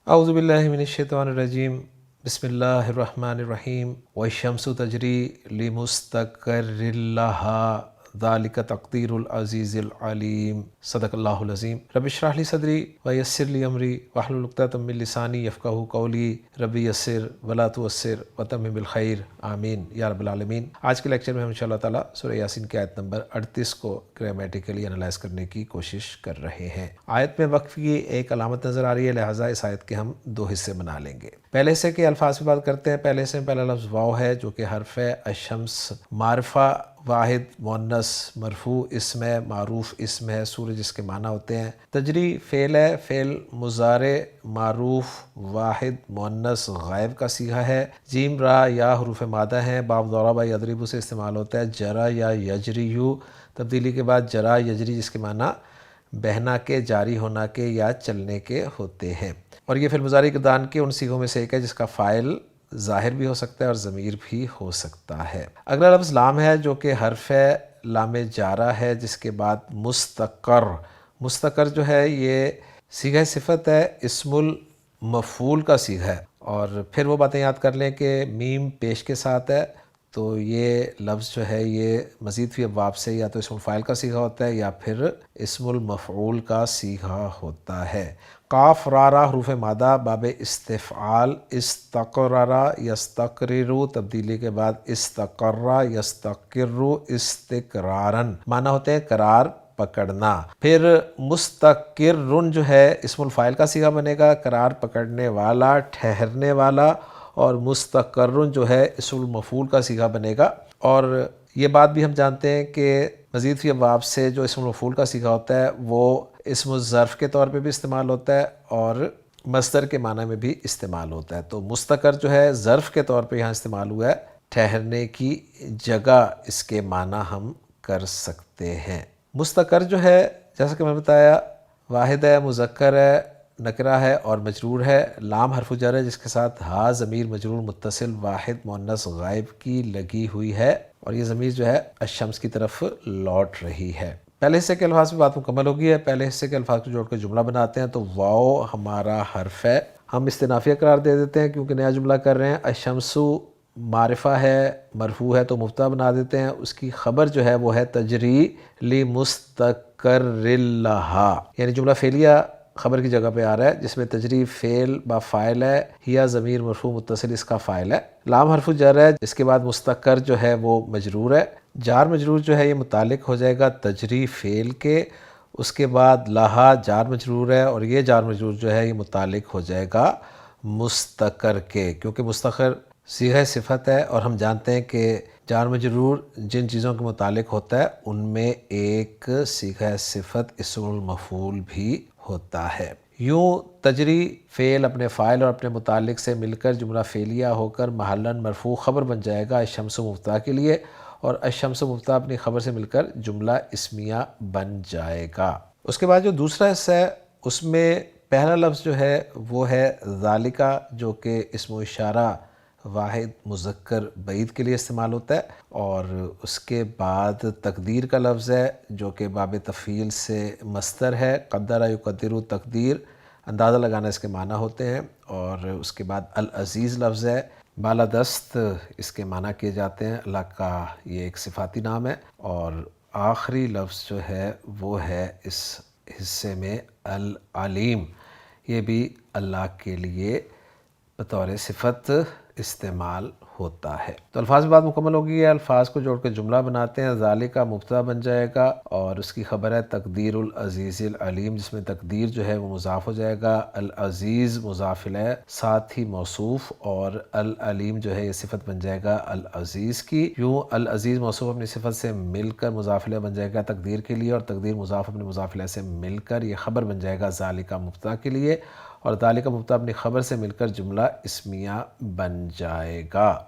اعوذ باللہ من الشیطان الرجیم، بسم اللہ الرحمن الرحیم۔ والشمس تجری لمستقر لها ذلك تقدیر العزیز العلیم۔ صدق اللہ العظیم۔ رب اشرح لی صدری ویسر لی امری واحلل عقدۃ من لسانی یفقہوا قولی۔ رب یسر ولا تعسر وتمم بالخیر، آمین یا رب العالمین۔ آج کے لیکچر میں ہم انشاءاللہ تعالیٰ سورہ یاسین کی آیت نمبر 38 کو گرامیٹیکلی انالائز کرنے کی کوشش کر رہے ہیں۔ آیت میں وقف کی ایک علامت نظر آ رہی ہے، لہٰذا اس آیت کے ہم دو حصے بنا لیں گے۔ پہلے حصے کے الفاظ پہ بات کرتے ہیں۔ پہلے حصے میں پہلا لفظ واو ہے جو کہ حرف ہے الشمس، معرفہ واحد مؤنث مرفوع اسم ہے، معروف اسم ہے، سورج اس کے معنی ہوتے ہیں۔ تجری فعل ہے، فعل مضارع معروف واحد مؤنث غائب کا صیغہ ہے۔ جیم را یا حروف مادہ ہیں، باب ضرب یضرب سے استعمال ہوتا ہے۔ جرا یا یجریو تبدیلی کے بعد جرا یجری جس کے معنی بہنا کے، جاری ہونا کے یا چلنے کے ہوتے ہیں، اور یہ فعل مضارع گردان کے ان صیغوں میں سے ایک ہے جس کا فاعل ظاہر بھی ہو سکتا ہے اور ضمیر بھی ہو سکتا ہے۔ اگلا لفظ لام ہے جو کہ حرف ہے لام جارہ ہے، جس کے بعد مستقر۔ مستقر جو ہے یہ صیغہ صفت ہے، اسم المفعول کا صیغہ ہے، اور پھر وہ باتیں یاد کر لیں کہ میم پیش کے ساتھ ہے تو یہ لفظ جو ہے یہ مزید فی ابواب سے یا تو اسم الفاعل کا صیغہ ہوتا ہے یا پھر اسم المفعول کا صیغہ ہوتا ہے۔ قاف را را حروف مادہ باب استفعال، استقرر یستقرر تبدیلی کے بعد استقر یستقر استقرارن، معنی ہوتے ہیں قرار پکڑنا۔ پھر مستقر جو ہے اسم الفاعل کا صیغہ بنے گا، قرار پکڑنے والا، ٹھہرنے والا، اور مستقر جو ہے اسم المفعول کا صیغہ بنے گا۔ اور یہ بات بھی ہم جانتے ہیں کہ مزید فی ابواب سے جو اسم المفعول کا صیغہ ہوتا ہے وہ اسم الظرف کے طور پہ بھی استعمال ہوتا ہے اور مصدر کے معنی میں بھی استعمال ہوتا ہے۔ تو مستقر جو ہے ظرف کے طور پہ یہاں استعمال ہوا ہے، ٹھہرنے کی جگہ اس کے معنی ہم کر سکتے ہیں۔ مستقر جو ہے جیسا کہ میں بتایا واحد ہے، مذکر ہے، نکرہ ہے اور مجرور ہے۔ لام حرف جر ہے جس کے ساتھ ہا ضمیر مجرور متصل واحد مؤنث غائب کی لگی ہوئی ہے، اور یہ ضمیر جو ہے الشمس کی طرف لوٹ رہی ہے۔ پہلے حصے کے الفاظ پہ بات مکمل ہو گئی ہے۔ پہلے حصے کے الفاظ کو جوڑ کے جملہ بناتے ہیں۔ تو واو ہمارا حرف ہے، ہم استنافیہ قرار دے دیتے ہیں کیونکہ نیا جملہ کر رہے ہیں۔ الشمس معرفہ ہے، مرفوع ہے تو مبتدا بنا دیتے ہیں۔ اس کی خبر جو ہے وہ ہے تجری لمستقر لہا، یعنی جملہ فعلیہ خبر کی جگہ پہ آ رہا ہے جس میں تجری فعل با فاعل ہے، ہیا ضمیر مرفوع متصل اس کا فاعل ہے۔ لام حرف جر ہے جس کے بعد مستقر جو ہے وہ مجرور ہے۔ جار مجرور جو ہے یہ متعلق ہو جائے گا تجری فعل کے، اس کے بعد لہا جار مجرور ہے اور یہ جار مجرور جو ہے یہ متعلق ہو جائے گا مستقر کے، کیونکہ مستقر صیغہ صفت ہے اور ہم جانتے ہیں کہ جار مجرور جن چیزوں کے متعلق ہوتا ہے ان میں ایک صیغہ صفت اسم المفعول بھی ہوتا ہے۔ یوں تجری فعل اپنے فاعل اور اپنے متعلق سے مل کر جملہ فعلیہ ہو کر محلاً مرفوع خبر بن جائے گا الشمس مبتدا کے لیے، اور الشمس مبتدا اپنی خبر سے مل کر جملہ اسمیہ بن جائے گا۔ اس کے بعد جو دوسرا حصہ ہے اس میں پہلا لفظ جو ہے وہ ہے ذالکہ، جو کہ اسم و اشارہ واحد مذکر بعید کے لیے استعمال ہوتا ہے، اور اس کے بعد تقدیر کا لفظ ہے جو کہ باب تفعیل سے مصدر ہے، قدر یقدر تقدیر، اندازہ لگانا اس کے معنی ہوتے ہیں۔ اور اس کے بعد العزیز لفظ ہے، بالادست اس کے معنی کیے جاتے ہیں، اللہ کا یہ ایک صفاتی نام ہے۔ اور آخری لفظ جو ہے وہ ہے اس حصے میں العلیم، یہ بھی اللہ کے لیے بطور صفت استعمال ہوتا ہے۔ تو الفاظ کی بات مکمل ہو گئی ہے، الفاظ کو جوڑ کے جملہ بناتے ہیں۔ ذالکہ مبتدا بن جائے گا اور اس کی خبر ہے تقدیر العزیز العلیم، جس میں تقدیر جو ہے وہ مضاف ہو جائے گا، العزیز مضاف الیہ ساتھ ہی موصوف، اور العلیم جو ہے یہ صفت بن جائے گا العزیز کی۔ یوں العزیز موصوف اپنی صفت سے مل کر مضاف الیہ بن جائے گا تقدیر کے لیے، اور تقدیر مضاف اپنے مضاف الیہ سے مل کر یہ خبر بن جائے گا ذالکہ مبتدا کے لیے، اور ذالکہ مبتدا اپنی خبر سے مل کر جملہ اسمیہ بن جائے گا۔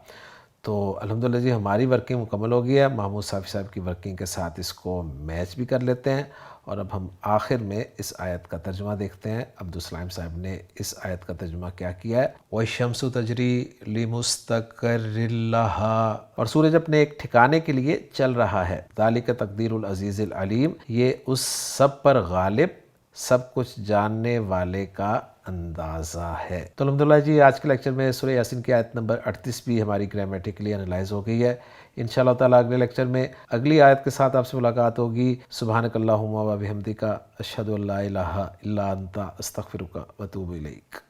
تو الحمدللہ جی ہماری ورکنگ مکمل ہو گئی ہے۔ محمود صافی صاحب کی ورکنگ کے ساتھ اس کو میچ بھی کر لیتے ہیں، اور اب ہم آخر میں اس آیت کا ترجمہ دیکھتے ہیں۔ عبدالسلام صاحب نے اس آیت کا ترجمہ کیا کیا ہے؟ وَالشَّمْسُ تَجْرِي لِمُسْتَقَرٍّ لَهَا، اور سورج اپنے ایک ٹھکانے کے لیے چل رہا ہے۔ ذَلِكَ تَقْدِيرُ الْعَزِيزِ الْعَلِيمِ، یہ اس سب پر غالب، سب کچھ جاننے والے کا اندازہ ہے۔ تو الحمدللہ جی آج کے لیکچر میں سورہ یاسین کی آیت نمبر 38 بھی ہماری گرامیٹیکلی انالائز ہو گئی ہے۔ انشاءاللہ تعالیٰ اگلے لیکچر میں اگلی آیت کے ساتھ آپ سے ملاقات ہوگی۔ سبحانک اللہم و بحمدک، اشہد ان لا الہ الا انت، استغفرک و اتوب الیک۔